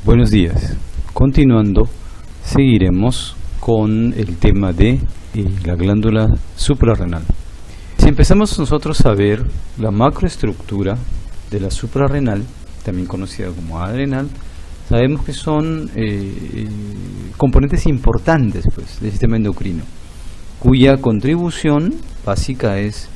Buenos días. Continuando, seguiremos con el tema de la glándula suprarrenal. Si empezamos nosotros a ver la macroestructura de la suprarrenal, también conocida como adrenal, sabemos que son componentes importantes del sistema endocrino, cuya contribución básica es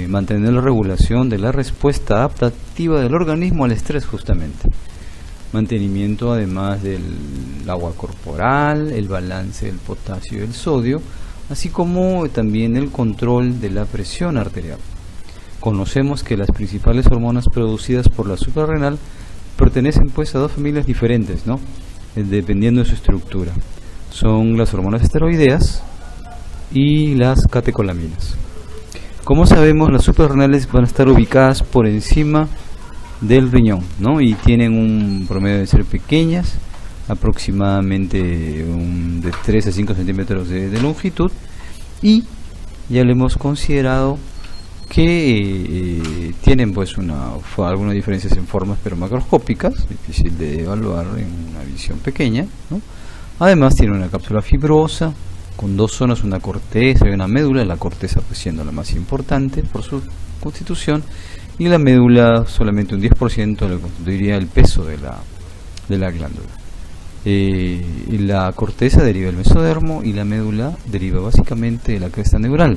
mantener la regulación de la respuesta adaptativa del organismo al estrés, justamente. Mantenimiento además del agua corporal, el balance del potasio y del sodio, así como también el control de la presión arterial. Conocemos que las principales hormonas producidas por la suprarrenal pertenecen pues a dos familias diferentes, ¿no? Dependiendo de su estructura. Son las hormonas esteroideas y las catecolaminas. Como sabemos, las suprarrenales van a estar ubicadas por encima del riñón, ¿no? Y tienen un promedio de ser pequeñas, aproximadamente de 3 a 5 centímetros de longitud, y ya le hemos considerado que tienen pues algunas diferencias en formas, pero macroscópicas, difícil de evaluar en una visión pequeña, ¿no? Además tiene una cápsula fibrosa con dos zonas, una corteza y una médula, la corteza pues siendo la más importante por su constitución, y la médula solamente un 10% de lo que constituiría el peso de la glándula. Y la corteza deriva del mesodermo y la médula deriva básicamente de la cresta neural.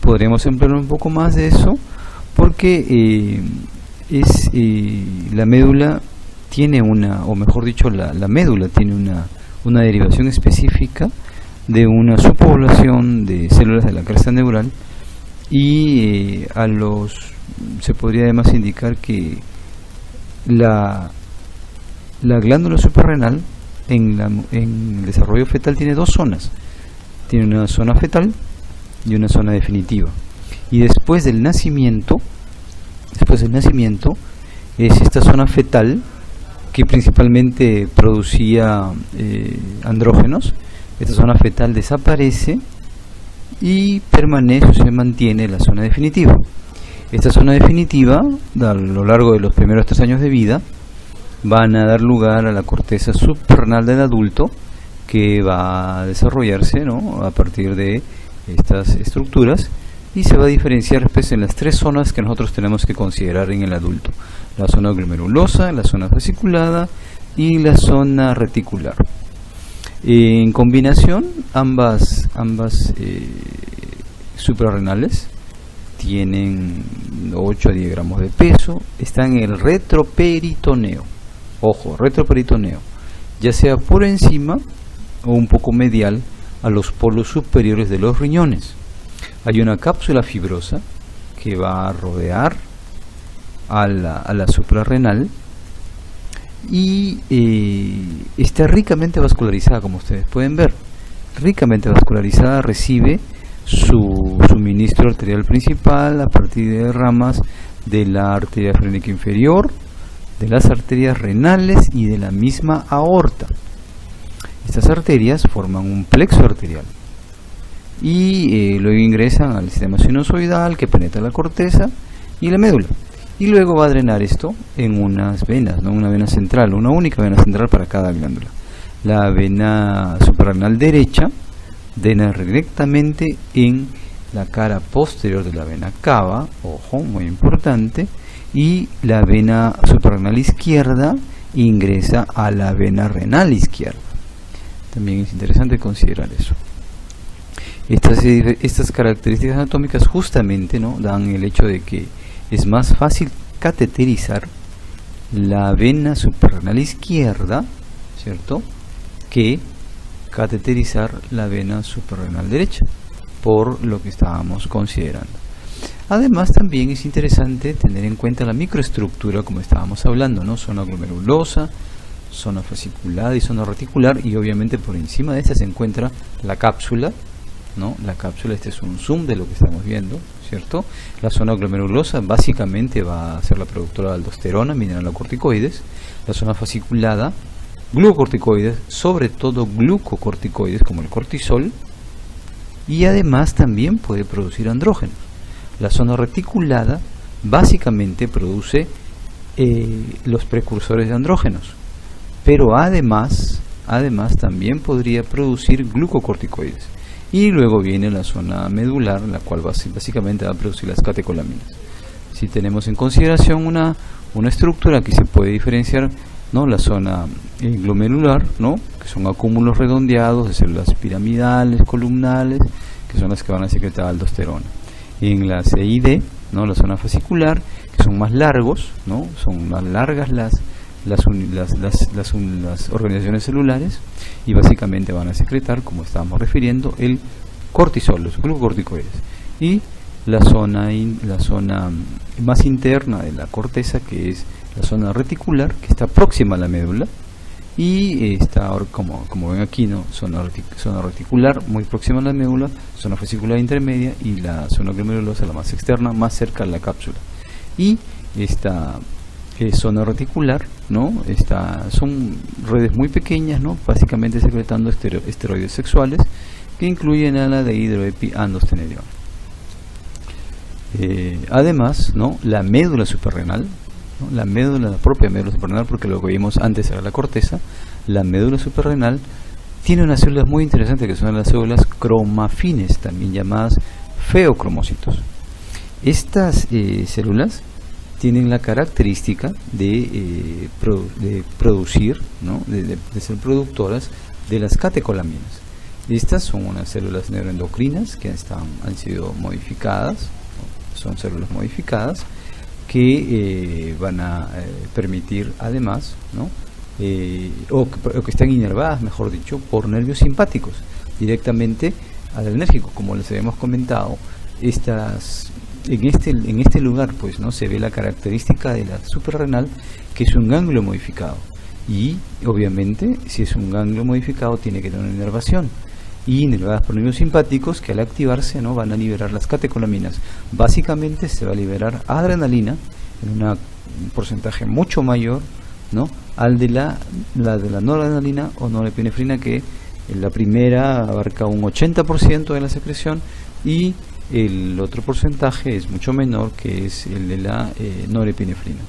Podríamos emplear un poco más de eso porque la médula tiene o mejor dicho, la médula tiene una derivación específica de una subpoblación de células de la cresta neural, y se podría además indicar que la glándula suprarrenal en el desarrollo fetal tiene dos zonas. Tiene una zona fetal y una zona definitiva. Y después del nacimiento es esta zona fetal que principalmente producía andrógenos. Esta zona fetal desaparece y permanece o se mantiene la zona definitiva. Esta zona definitiva, a lo largo de los primeros 3 años de vida, van a dar lugar a la corteza suprarrenal del adulto, que va a desarrollarse, ¿no?, a partir de estas estructuras, y se va a diferenciar pues, en las 3 zonas que nosotros tenemos que considerar en el adulto: la zona glomerulosa, la zona fasciculada y la zona reticular. En combinación, ambas suprarrenales tienen 8 a 10 gramos de peso, están en el retroperitoneo. Ojo, retroperitoneo, ya sea por encima o un poco medial a los polos superiores de los riñones. Hay una cápsula fibrosa que va a rodear a la suprarrenal y está ricamente vascularizada, como ustedes pueden ver. Ricamente vascularizada, recibe su suministro arterial principal a partir de ramas de la arteria frénica inferior, de las arterias renales y de la misma aorta. Estas arterias forman un plexo arterial y luego ingresan al sistema sinusoidal, que penetra la corteza y la médula, y luego va a drenar esto en unas venas, ¿no? Una vena central, una única vena central para cada glándula. La vena suprarrenal derecha drena directamente en la cara posterior de la vena cava, ojo, muy importante, y la vena suprarrenal izquierda ingresa a la vena renal izquierda. También es interesante considerar eso. Estas características anatómicas justamente, ¿no?, dan el hecho de que es más fácil cateterizar la vena suprarrenal izquierda, ¿cierto?, que cateterizar la vena suprarrenal derecha, por lo que estábamos considerando. Además, también es interesante tener en cuenta la microestructura, como estábamos hablando, ¿no? Zona glomerulosa, zona fasciculada y zona reticular, y obviamente por encima de esta se encuentra la cápsula, ¿no? La cápsula, este es un zoom de lo que estamos viendo, ¿cierto? La zona glomerulosa básicamente va a ser la productora de aldosterona, mineralocorticoides. La zona fasciculada, glucocorticoides, sobre todo glucocorticoides como el cortisol, y además también puede producir andrógenos. La zona reticulada básicamente produce los precursores de andrógenos, pero además también podría producir glucocorticoides. Y luego viene la zona medular, la cual básicamente va a producir las catecolaminas. Si tenemos en consideración una estructura que se puede diferenciar, ¿no? La zona glomerular, ¿no? Que son acúmulos redondeados de células piramidales, columnales, que son las que van a secretar aldosterona. En la CID, ¿no? La zona fascicular, que son más largos, ¿no? Son más largas las organizaciones celulares, y básicamente van a secretar, como estábamos refiriendo, el cortisol, los glucocorticoides. Y la zona más interna de la corteza, que es la zona reticular, que está próxima a la médula, y está, como ven aquí, ¿no? zona reticular muy próxima a la médula, zona fascicular intermedia, y la zona glomerulosa, la más externa, más cerca a la cápsula. Y esta zona reticular, ¿no? Son redes muy pequeñas, ¿no? Básicamente secretando esteroides sexuales, que incluyen a la de hidroepiandrostenediona. Además, ¿no? La médula suprarrenal, ¿no? La propia médula suprarrenal, porque lo que vimos antes era la corteza. La médula suprarrenal tiene unas células muy interesantes, que son las células cromafines, también llamadas feocromocitos. Estas células tienen la característica de producir, ¿no? de ser productoras de las catecolaminas. Estas son unas células neuroendocrinas que han sido modificadas, ¿no? Son células modificadas que van a permitir además, ¿no? o que están inervadas, mejor dicho, por nervios simpáticos directamente adrenérgicos. Como les habíamos comentado, en este lugar, pues, ¿no? se ve la característica de la suprarrenal, que es un ganglio modificado, y obviamente si es un ganglio modificado tiene que tener una inervación, y inervadas por nervios simpáticos que al activarse, ¿no? van a liberar las catecolaminas. Básicamente se va a liberar adrenalina en un porcentaje mucho mayor, ¿no? al de la noradrenalina o norepinefrina, que la primera abarca un 80% de la secreción, y el otro porcentaje es mucho menor, que es el de la norepinefrina.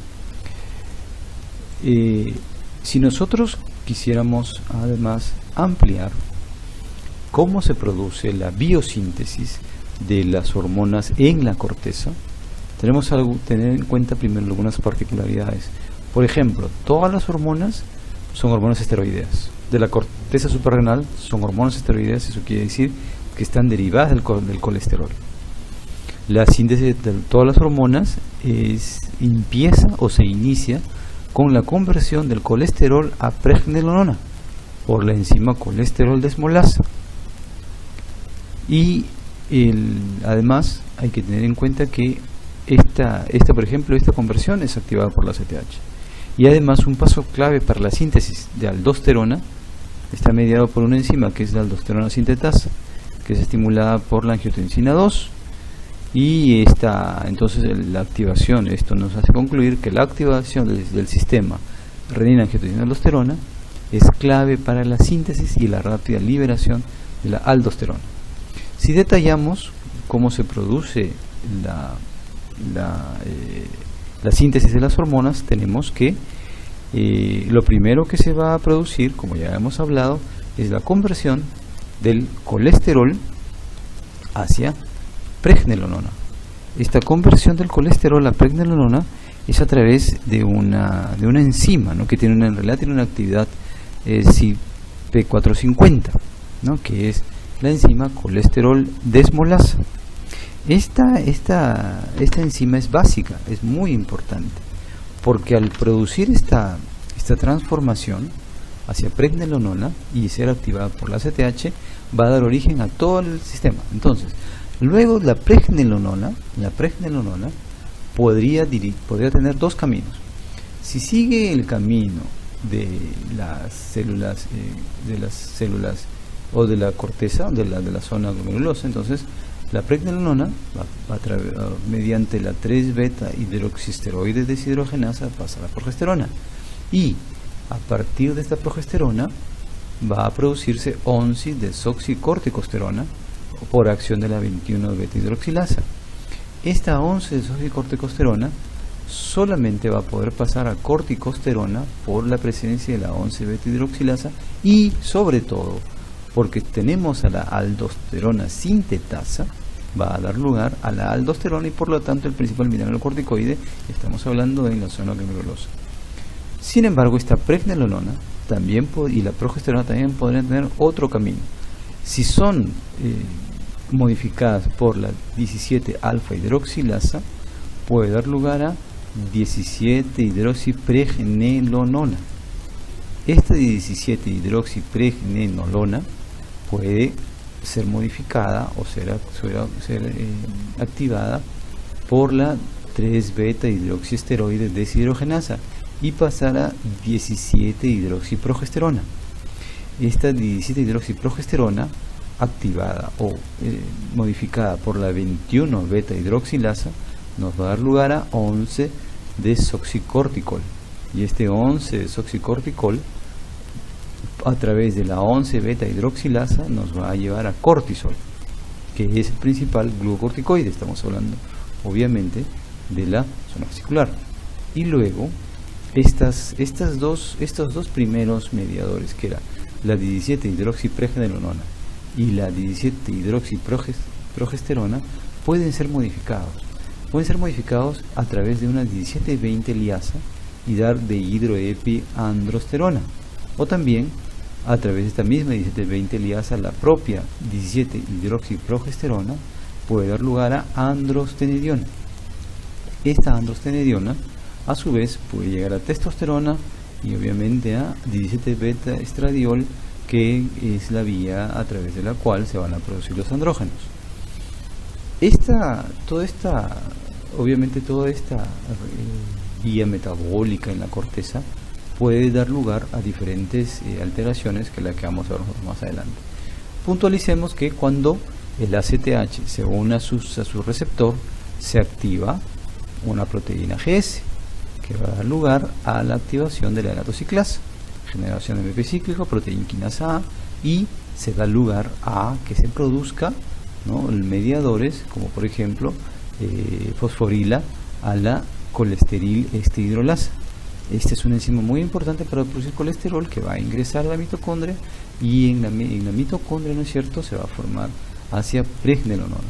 Si nosotros quisiéramos además ampliar cómo se produce la biosíntesis de las hormonas en la corteza, tenemos que tener en cuenta primero algunas particularidades. Por ejemplo, todas las hormonas son hormonas esteroideas. De la corteza suprarrenal son hormonas esteroideas, eso quiere decir que están derivadas del colesterol. La síntesis de todas las hormonas empieza o se inicia con la conversión del colesterol a pregnenolona por la enzima colesterol desmolasa. Y además hay que tener en cuenta que por ejemplo, esta conversión es activada por la ACTH. Y además un paso clave para la síntesis de aldosterona está mediado por una enzima que es la aldosterona sintetasa, que es estimulada por la angiotensina 2. Y entonces la activación, esto nos hace concluir que la activación del sistema renina-angiotensina-aldosterona es clave para la síntesis y la rápida liberación de la aldosterona. Si detallamos cómo se produce la síntesis de las hormonas, tenemos que lo primero que se va a producir, como ya hemos hablado, es la conversión del colesterol hacia pregnenolona. Esta conversión del colesterol a pregnenolona es a través de una enzima, ¿no? que en realidad tiene una actividad P450, ¿no? que es la enzima colesterol desmolasa. Esta enzima es básica, es muy importante, porque al producir esta transformación hacia pregnenolona y ser activada por la ACTH, va a dar origen a todo el sistema. Entonces, luego la pregnenolona podría tener dos caminos. Si sigue el camino de las células o de la corteza, de la zona glomerulosa, entonces la pregnenolona mediante la 3-beta hidroxisteroide deshidrogenasa pasa a la progesterona, y a partir de esta progesterona va a producirse 11-desoxicorticosterona por acción de la 21-beta hidroxilasa. Esta 11-desoxicorticosterona solamente va a poder pasar a corticosterona por la presencia de la 11-beta hidroxilasa y sobre todo porque tenemos a la aldosterona sintetasa, va a dar lugar a la aldosterona y por lo tanto el principal mineralocorticoide, estamos hablando en la zona glomerulosa. Sin embargo, esta pregnenolona también y la progesterona también podrían tener otro camino. Si son modificadas por la 17 alfa hidroxilasa, puede dar lugar a 17 hidroxipregnenolona. Esta 17 hidroxipregnenolona puede ser modificada o ser activada por la 3-beta hidroxiesteroide deshidrogenasa y pasar a 17 hidroxiprogesterona. Esta 17 hidroxiprogesterona activada o modificada por la 21 beta hidroxilasa nos va a dar lugar a 11 desoxicorticol, y este 11 desoxicorticol a través de la 11 beta hidroxilasa nos va a llevar a cortisol, que es el principal glucocorticoide. Estamos hablando obviamente de la zona vesicular. Y luego estos dos primeros mediadores, que era la 17 hidroxipregnenolona y la 17 hidroxiprogesterona, pueden ser modificados a través de una 17-20 liasa y dar dehidroepiandrosterona, o también a través de esta misma 17-20 liasa la propia 17 hidroxiprogesterona puede dar lugar a androstenediona. Esta androstenediona a su vez puede llegar a testosterona y obviamente a 17 beta estradiol, que es la vía a través de la cual se van a producir los andrógenos. Toda esta vía metabólica en la corteza puede dar lugar a diferentes alteraciones, que es la que vamos a ver más adelante. Puntualicemos que cuando el ACTH se une a su receptor, se activa una proteína GS, que va a dar lugar a la activación de la gatociclasa, generación de MP cíclico, proteína quinasa A, y se da lugar a que se produzca, ¿no?, mediadores como por ejemplo fosforila a la colesterol hidrolasa. Este es una enzima muy importante para producir colesterol, que va a ingresar a la mitocondria, y en la mitocondria, ¿no es cierto?, se va a formar hacia pregnenolona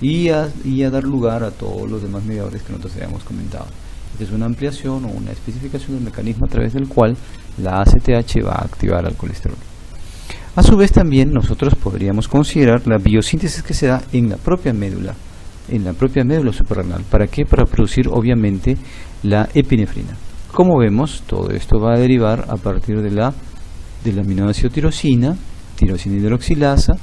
y a dar lugar a todos los demás mediadores que nosotros habíamos comentado. Esta es una ampliación o una especificación del mecanismo a través del cual la ACTH va a activar al colesterol. A su vez también nosotros podríamos considerar la biosíntesis que se da en la propia médula suprarrenal. ¿Para qué? Para producir obviamente la epinefrina. Como vemos, todo esto va a derivar a partir del aminoácido tirosina hidroxilasa,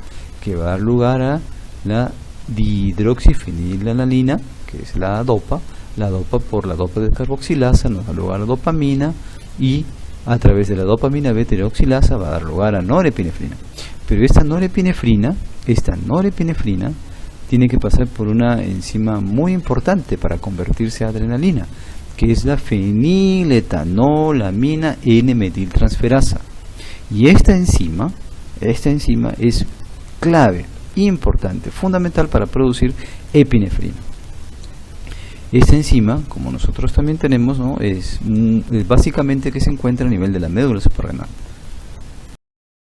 que va a dar lugar a la dihidroxifenilalanina, que es la dopa por la dopa descarboxilasa nos da lugar a dopamina, y a través de la dopamina beta hidroxilasa va a dar lugar a norepinefrina. Pero esta norepinefrina tiene que pasar por una enzima muy importante para convertirse a adrenalina, que es la feniletanolamina N-metiltransferasa. Y esta enzima es clave, importante, fundamental para producir epinefrina. Esta enzima, como nosotros también tenemos, ¿no?, es básicamente que se encuentra a nivel de la médula suprarrenal.